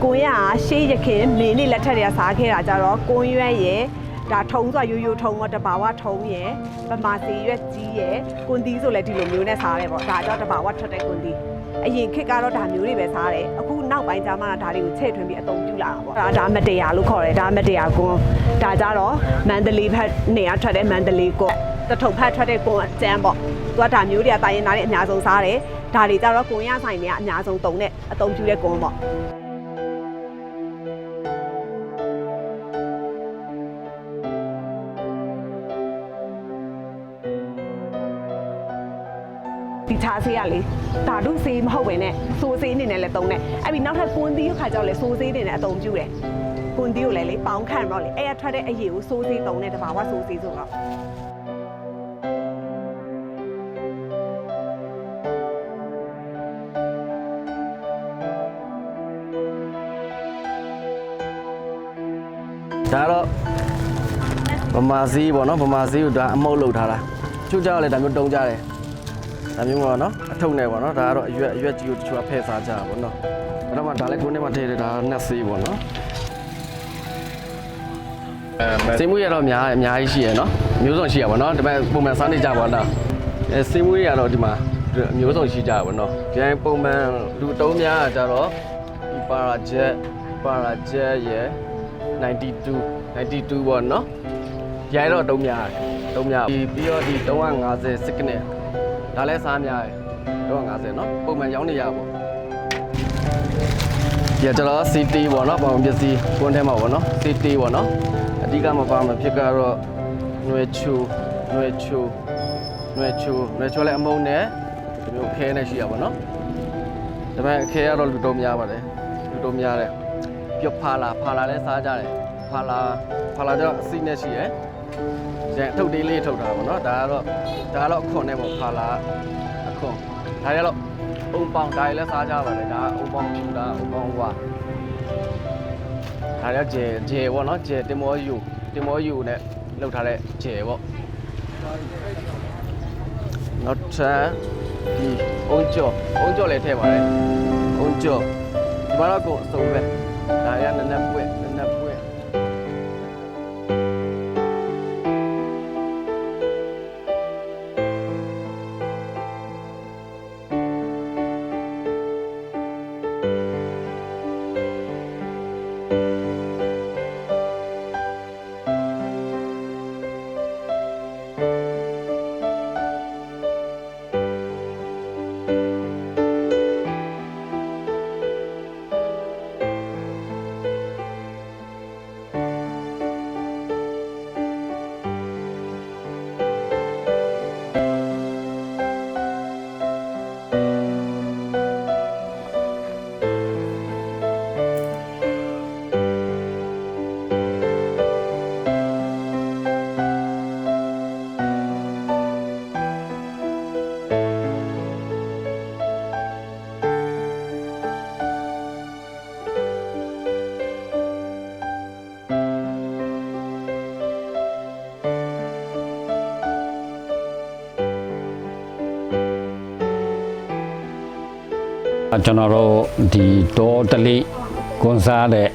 ကိုရရှေးရခင်မင်းနေလက်ထက်တွေကစားခဲ့တာကြတော့ကွန်ရွက်ရဲ့ဒါထုံးဆိုရိုးရိုးထုံးတော့တဘာဝထုံးရဲ့ပမာစီရွက်ကြီးရဲ့ကွန်တီးဆိုလည်းဒီလိုမျိုးနဲ့စားတယ်ပေါ့ဒါကြောင့်တဘာဝထွက်တဲ့ကွန်တီးအရင်ခေတ်ကတော့ဒါမျိုးတွေပဲစားတယ်အခုနောက်ပိုင်းကျမှဒါတွေကိုချဲ့ထွင်းပြီးအသုံးပြုလာတာပေါ့ဒါမတရားလို့ခေါ်တယ်ဒါမတရားကွန်ဒါကြတော့မန္တလေးဘက်နေရာထွက်တဲ့မန္တလေးကွန်တထုံဖက်ထွက်တဲ့ကွန်အကျန်းပေါ့သူကဒါမျိုးတွေကတိုင်းရင်းသားတွေအများဆုံးစားတယ်ဒါတွေကြတော့ကွန်ရဆိုင်တွေကအများဆုံးတုံးတဲ့အသုံးပြုတဲ့ကွန်ပေါ့ဒီချားဆေးရလေဓာတုဆေးမဟုတ်ပဲနဲ့စိုးဆေးအနေနဲ့လည်းသုံးတယ်အဲ့ပြီးနောက်ထပ်ကွန်တီးခါကြောက်လဲစိုးဆေးတွေနဲ့အသုံးပြုတယ်ကွန်တီးကိုလည်းလေပေါင်းခံတော့လေအဲ့ရထွက်တဲ့အရည်ကိုစိုးဆေးသုံးတဲ့တဘာဝစိုးဆေးဆိုတော့ဒါတော့ဗမာစီးပေါ့နော်ဗမာစီးကိုဒါအမုတ်လုပ်ထားတာချို့ကြောက်လဲဒါမျိုးတုံးကြတယ်ဒါမျိုးပေါ့နော်အထုပ်နဲ့ပေါ့နော်ဒါကတော့အရွက်ကြီးကိုတချို့ဖဲ့စားကြတာပေါ့နော်အဲ့တော့မှဒါလည်းကိုယ်နဲ့မှထည့်တယ်ဒါနှက်စီးပေါ့နော်စေးမွေးရတော့အများကြီးရှိရနော်မျိုးစုံရှိရပါတော့ဒါပေမဲ့ပုံမှန်စားနေကြပါတော့စေးမွေးရတော့ဒီမှာမျိုးစုံရှိကြပါဘောနော်ဒီတိုင်းပုံမှန်လူတုံးများကြတော့ဒီပါရာဂျက်ရဲ့92ပေါ့နော်ရိုင်းတော့တုံးများဒီပြီးတော့ဒီ350စက္ကနဲ့ဒါလည်းစားများတယ်350နော်ပုံမှန်ရောင်းနေရပေါ့ဒီကျတော့ CT ပေါ့နော်ပုံမှန်ပစ္စည်းကွန်းထဲမှာပေါ့နော် CT ပေါ့နော်အဓိကမပါမဖြစ်ကတော့ຫນွေချူလည်းအမုံနဲ့ဒီမျိုးခဲနဲ့ရှိရပါတော့ဒါပေမဲ့ခဲကတော့လူတုံးများပါတယ်လူတုံးများတယ်ပြုတ်ဖာလာလည်းစားကြတယ်ဖာလာကျတော့အစိနဲ့ရှိရယ်ကျန်ထုတ်သေးလေးထုတ်တာပေါ့နော်ဒါကတော့အခွန်နဲ့ပေါ့ဖာလာအခွန်ဒါရတော့အုံပေါင်ဒါလည်းစားကြပါတယ်ဒါအုံပေါင်ဖြူတာအုံပေါင်ဝါဒါရကျဲပေါ့နော်ကျဲတင်မောယူနဲ့လောက်ထားတဲ့ကျဲပေါ့နောက်ထပ်ဒီအုံကြော်လည်းထည့်ပါတယ်အုံကြော်ဒီမှာတော့ကိုအစုံပဲဒါရနည်းနည်းပွင့်ကျွန်တော်တို့ဒီတောတလေးကွန်စားတဲ့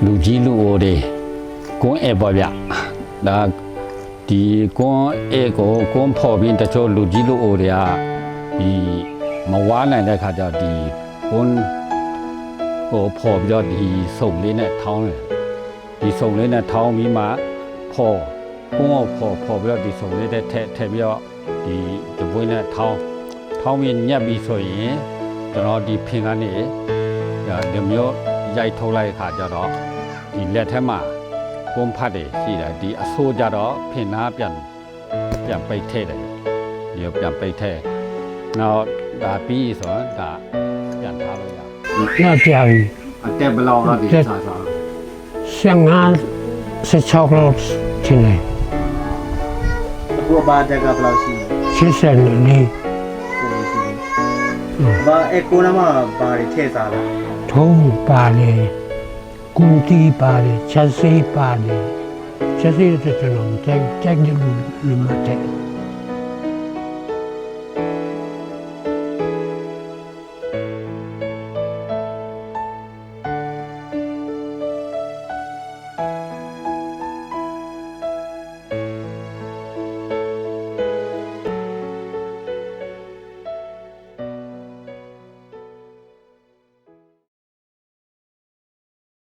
လူကြီးလူအိုတွေကွန်အဲပေါ်ဗျဒါဒီကွန်အဲကိုကွန်ဖော်ပြီးတချို့လူကြီးလူအိုတွေကဒီမဝါနိုင်တဲ့ခါကျဒီကွန်ကိုဖော်ပြီးတော့ဒီစုံလေးနဲ့ထောင်းတယ်ဒီစုံလေးနဲ့ထောင်းပြီးမှဖော်ကွန်ကိုဖော်ပြီးတော့ဒီစုံလေးနဲ့ထည့်ပြီးတော့ဒီတပွေးနဲ့ထောင်းပြီးညက်ပြီးဆိုရင်ကျွန်တော်ဒီဖင်ကနေဒီမျိုးရိုက်ထုတ်လိုက်ခါကျတော့ဒီလက်ထဲမှာကွန်ဖတ်တွေရှိတယ်ဒီအဆိုးကြတော့ဖင်နာပြန်ပိတ်ထည့်တယ်ဒီပြန်ပိတ်ထည့်နောက်ဒါပြီးဆိုတော့ဒါပြန်ထားလို့ရ那家里အတက်ဘလောက်တော့ဒီစား15 16လောက်ချင်းလေအခုဘာတက်ကဘလောက်ရှိ80နေဘာအကူနမဘာတွေထည့်စားလားထုံးပါတယ်ကုတီပါတယ်ချက်စေးပါတယ်ချက်စေးတဲ့ကျွန်တော်ကြိုက်တယ်လူမတဲ့